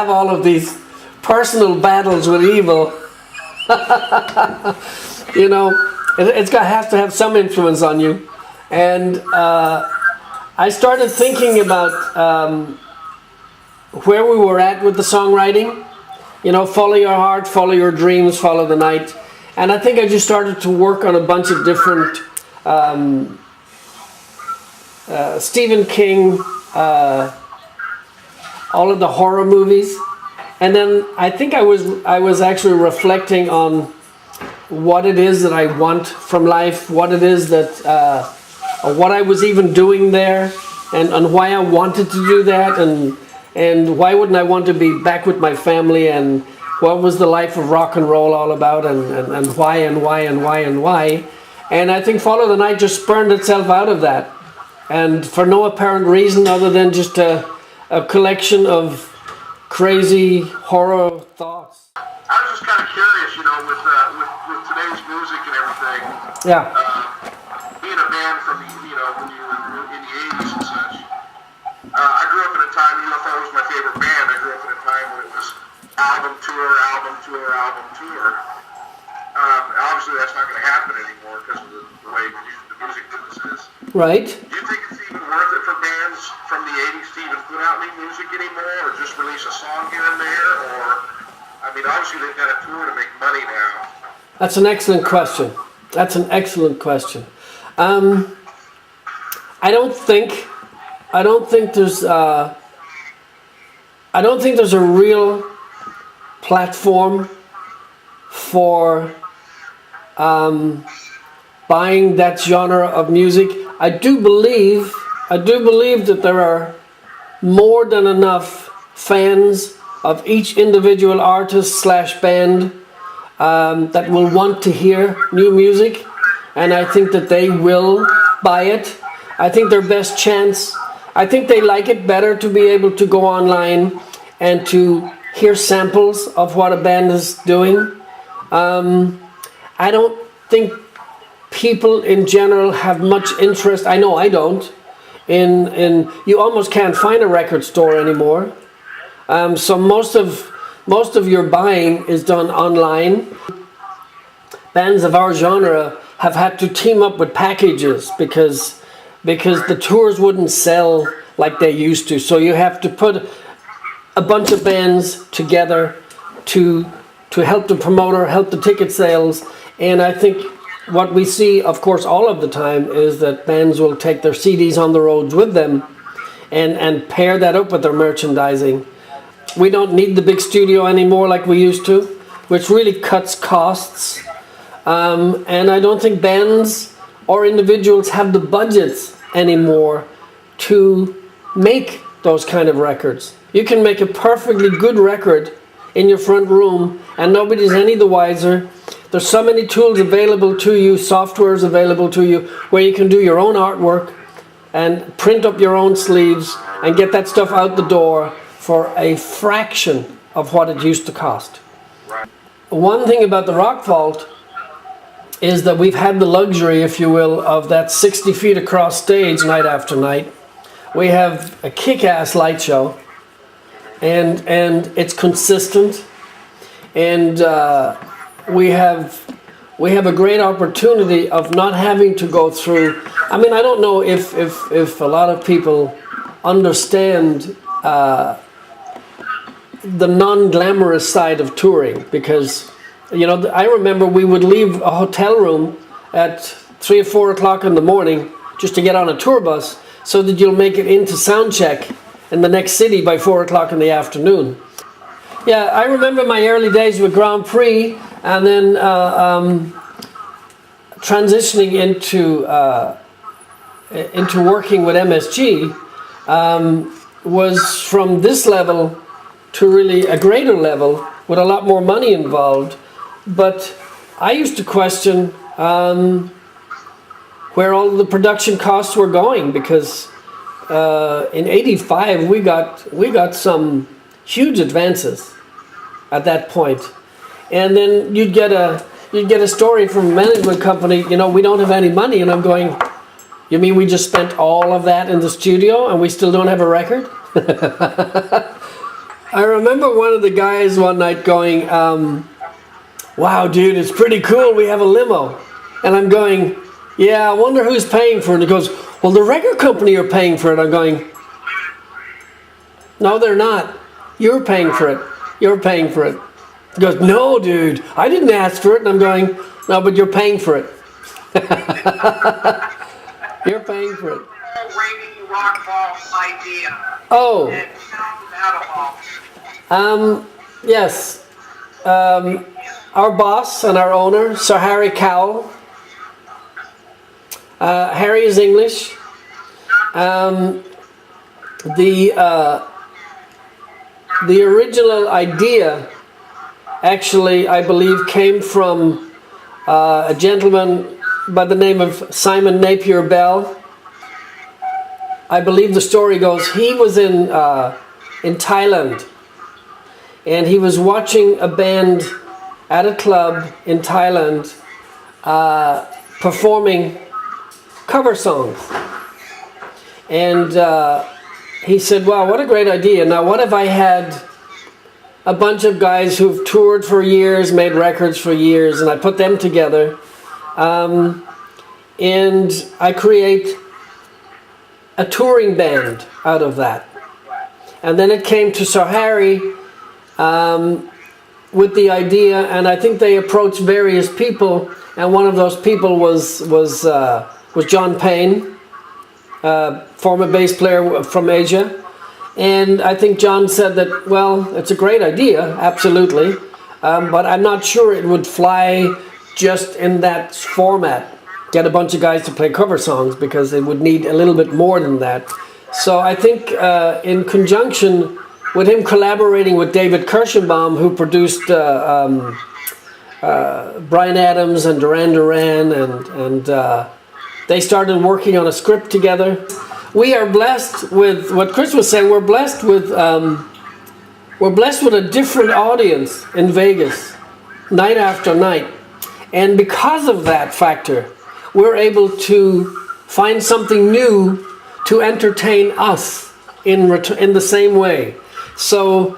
have all of these personal battles with evil, you know, it's got has to have some influence on you. And I started thinking about where we were at with the songwriting. You know, follow your heart, follow your dreams, follow the night. And I think I just started to work on a bunch of different Stephen King, all of the horror movies. And then I think I was actually reflecting on what it is that I want from life, what it is that, what I was even doing there, and why I wanted to do that, and why wouldn't I want to be back with my family, and what was the life of rock and roll all about, and why and why and why and why. And I think Follow the Night just spurned itself out of that, and for no apparent reason other than just a collection of crazy horror thoughts. I was just kind of curious, you know, with today's music and everything. Yeah. Being a band from you know when you were in the '80s and such. I grew up in a time. UFO was my favorite band. I grew up in a time when it was album tour, album tour, album tour. Obviously, that's not going to happen anymore because of the way the music business is. Right. Do you think it's even worth it for bands from the '80s to even put out new music anymore, or just release a song here and there? Or, I mean, obviously they've got a tour to make money now. That's an excellent question. That's an excellent question. I don't think there's a real platform for buying that genre of music. I do believe that there are more than enough fans of each individual artist / band that will want to hear new music, and I think that they will buy it. I think their best chance, I think they like it better to be able to go online and to hear samples of what a band is doing. I don't think people in general have much interest, I know I don't, in you almost can't find a record store anymore. So most of your buying is done online. Bands of our genre have had to team up with packages because the tours wouldn't sell like they used to. So you have to put a bunch of bands together to help the promoter, help the ticket sales. And I think what we see, of course, all of the time is that bands will take their CDs on the roads with them and pair that up with their merchandising. We don't need the big studio anymore like we used to, which really cuts costs. And I don't think bands or individuals have the budgets anymore to make those kind of records. You can make a perfectly good record in your front room and nobody's any the wiser. There's so many tools available to you, softwares available to you, where you can do your own artwork and print up your own sleeves and get that stuff out the door for a fraction of what it used to cost. One thing about the Rock Vault is that we've had the luxury, if you will, of that 60 feet across stage night after night. We have a kick-ass light show, and it's consistent, and we have a great opportunity of not having to go through. I mean, I don't know if a lot of people understand the non-glamorous side of touring, because you know, I remember we would leave a hotel room at 3 or 4 o'clock in the morning just to get on a tour bus so that you'll make it into sound check in the next city by 4 o'clock in the afternoon. Yeah, I remember my early days with Grand Prix, and then transitioning into working with MSG was from this level to really a greater level with a lot more money involved. But I used to question where all of the production costs were going, because in '85 we got some huge advances at that point, and then you'd get a story from a management company, you know, we don't have any money, and I'm going, you mean we just spent all of that in the studio and we still don't have a record? I remember one of the guys one night going, wow, dude, it's pretty cool. We have a limo. And I'm going, yeah, I wonder who's paying for it. And he goes, well, the record company are paying for it. I'm going, no, they're not. You're paying for it. You're paying for it. He goes, no, dude, I didn't ask for it. And I'm going, no, but you're paying for it. You're paying for it. Rainy rock ball idea. Oh. And how Yes. Our boss and our owner, Sir Harry Cowell. Harry is English. The original idea, actually, I believe, came from a gentleman by the name of Simon Napier Bell. I believe the story goes he was in Thailand, and he was watching a band at a club in Thailand performing cover songs, and he said, wow, what a great idea. Now what if I had a bunch of guys who've toured for years, made records for years, and I put them together, and I create a touring band out of that. And then it came to Sir Harry with the idea, and I think they approached various people, and one of those people was John Payne, former bass player from Asia. And I think John said that, well, it's a great idea, absolutely, but I'm not sure it would fly just in that format. Get a bunch of guys to play cover songs, because it would need a little bit more than that. So I think in conjunction with him collaborating with David Kirschenbaum, who produced Bryan Adams and Duran Duran, and they started working on a script together. We are blessed with what Chris was saying. We're blessed with a different audience in Vegas, night after night, and because of that factor, we're able to find something new to entertain us in the same way. So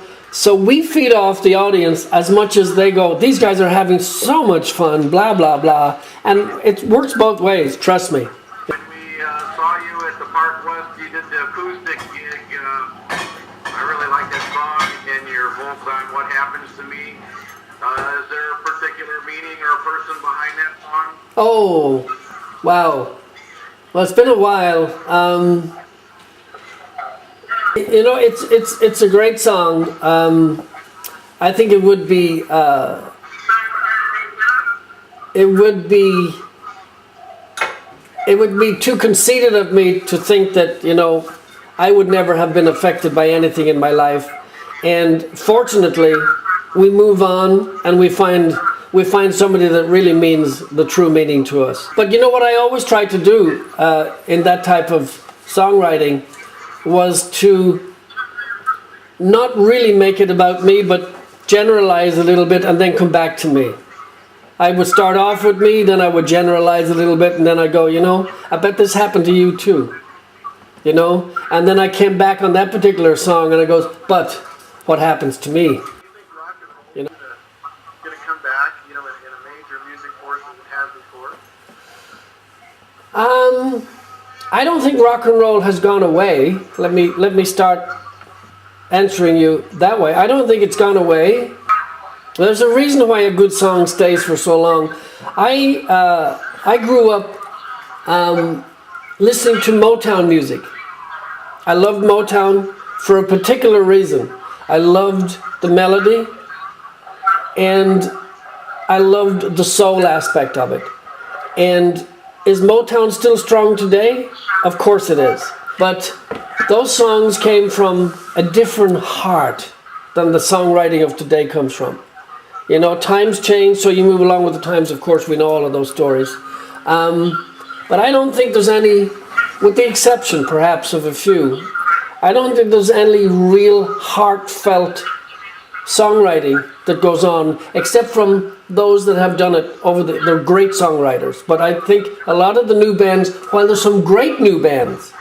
we feed off the audience as much as they go, these guys are having so much fun, blah, blah, blah. And it works both ways, trust me. When we saw you at the Park West, you did the acoustic gig. I really like that song and your vocals on What Happens to Me. Is there a particular meaning or a person behind that song? Oh, wow. Well, it's been a while. You know, it's a great song. I think it would be too conceited of me to think that, you know, I would never have been affected by anything in my life. And fortunately, we move on and we find somebody that really means the true meaning to us. But you know what I always tried to do in that type of songwriting was to not really make it about me, but generalize a little bit and then come back to me. I would start off with me, then I would generalize a little bit, and then I go, you know, I bet this happened to you too. You know? And then I came back on that particular song and I goes, but what happens to me? Do you think rock and roll You know? is going to come back, you know, in a major music force as it has before? I don't think rock and roll has gone away. Let me start answering you that way. I don't think it's gone away. There's a reason why a good song stays for so long. I grew up listening to Motown music. I loved Motown for a particular reason. I loved the melody, and I loved the soul aspect of it. And is Motown still strong today? Of course it is. But those songs came from a different heart than the songwriting of today comes from. You know, times change, so you move along with the times. Of course, we know all of those stories. But I don't think there's any, with the exception perhaps of a few, I don't think there's any real heartfelt songwriting that goes on, except from those that have done it over they're great songwriters. But I think a lot of the new bands, while there's some great new bands,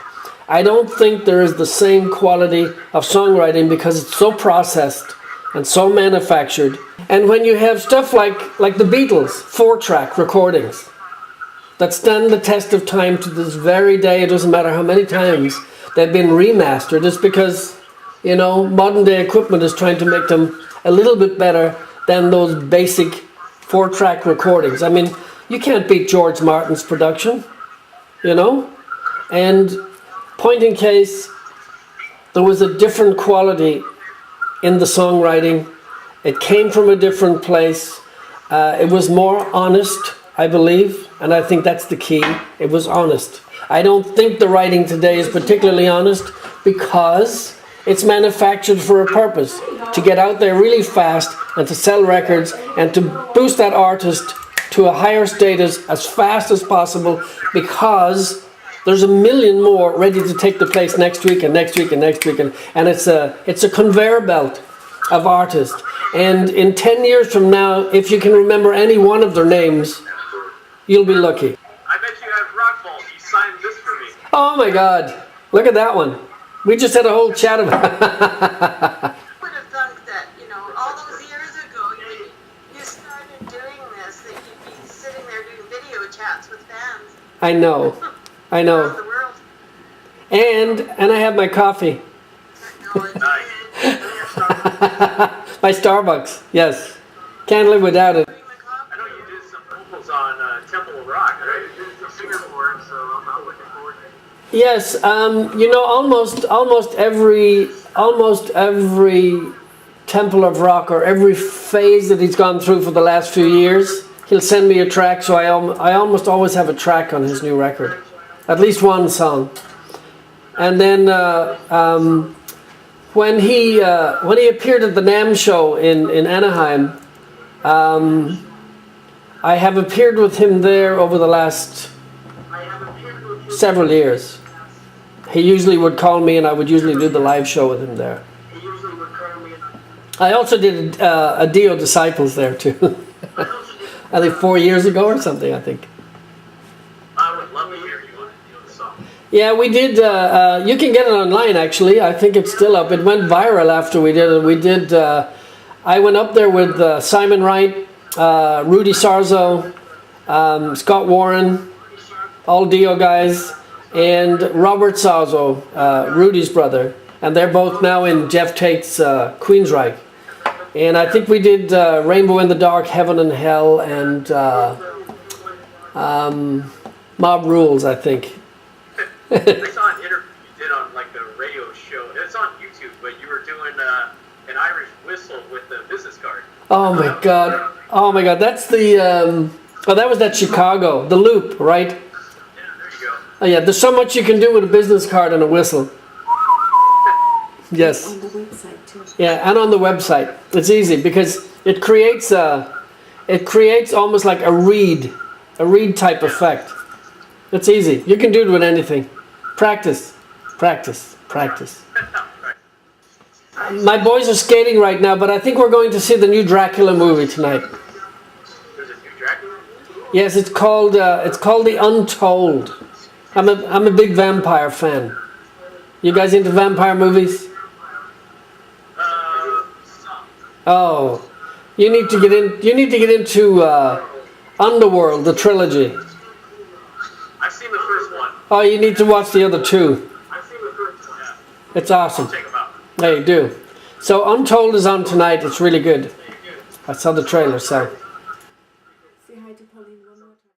I don't think there is the same quality of songwriting because it's so processed and so manufactured. And when you have stuff like the Beatles, 4-track recordings that stand the test of time to this very day, it doesn't matter how many times they've been remastered, it's because, you know, modern day equipment is trying to make them a little bit better than those basic 4-track recordings. I mean, you can't beat George Martin's production, you know? And point in case, there was a different quality in the songwriting. It came from a different place. It was more honest, I believe, and I think that's the key. It was honest. I don't think the writing today is particularly honest because it's manufactured for a purpose, to get out there really fast and to sell records and to boost that artist to a higher status as fast as possible, because there's a million more ready to take the place next week and next week and next week, and it's a conveyor belt of artists. And in 10 years from now, if you can remember any one of their names, you'll be lucky. I bet you have Rockfall. You signed this for me. Oh my God, look at that one. We just had a whole chat about it. Who would have thunk that, you know, all those years ago, when you started doing this, that you'd be sitting there doing video chats with fans I know. around the world. And I have my coffee. Nice. My Starbucks, yes. Can't live without it. I know you did some vocals on Temple of Rock, right? You did some singer for it, so I'm looking forward to it. Yes, you know, almost every Temple of Rock, or every phase that he's gone through for the last few years, he'll send me a track. So I almost always have a track on his new record, at least one song. And then when he appeared at the NAMM show in Anaheim, I have appeared with him there over the last several years. He usually would call me, and I would usually do the live show with him there. I also did a Dio Disciples there too. I think 4 years ago or something, I think. I would love to hear you on the song. Yeah, we did. You can get it online, actually. I think it's still up. It went viral after we did it. I went up there with Simon Wright, Rudy Sarzo, Scott Warren, all Dio guys, and Robert Sarzo, Rudy's brother. And they're both now in Jeff Tate's Queensryche. And I think we did Rainbow in the Dark, Heaven and Hell, and Mob Rules, I think. I saw an interview you did on like the radio show. It's on YouTube, but you were doing an Irish whistle with the business card. Oh my God! Oh my God! That's the that was that Chicago, the Loop, right? Yeah, there you go. Oh yeah, there's so much you can do with a business card and a whistle. Yes. On the website too. Yeah, and on the website, it's easy because it creates almost like a reed type effect. It's easy. You can do it with anything. Practice, practice, practice. My boys are skating right now, but I think we're going to see the new Dracula movie tonight. There's a new Dracula? Yes, it's called The Untold. I'm a big vampire fan. You guys into vampire movies? Some. Oh, you need to get in. You need to get into Underworld, the trilogy. I've seen the first one. Oh, you need to watch the other two. I've seen the first one. Yeah. It's awesome. Check them out. Yeah, you do. So Untold is on tonight. It's really good. I saw the trailer, so.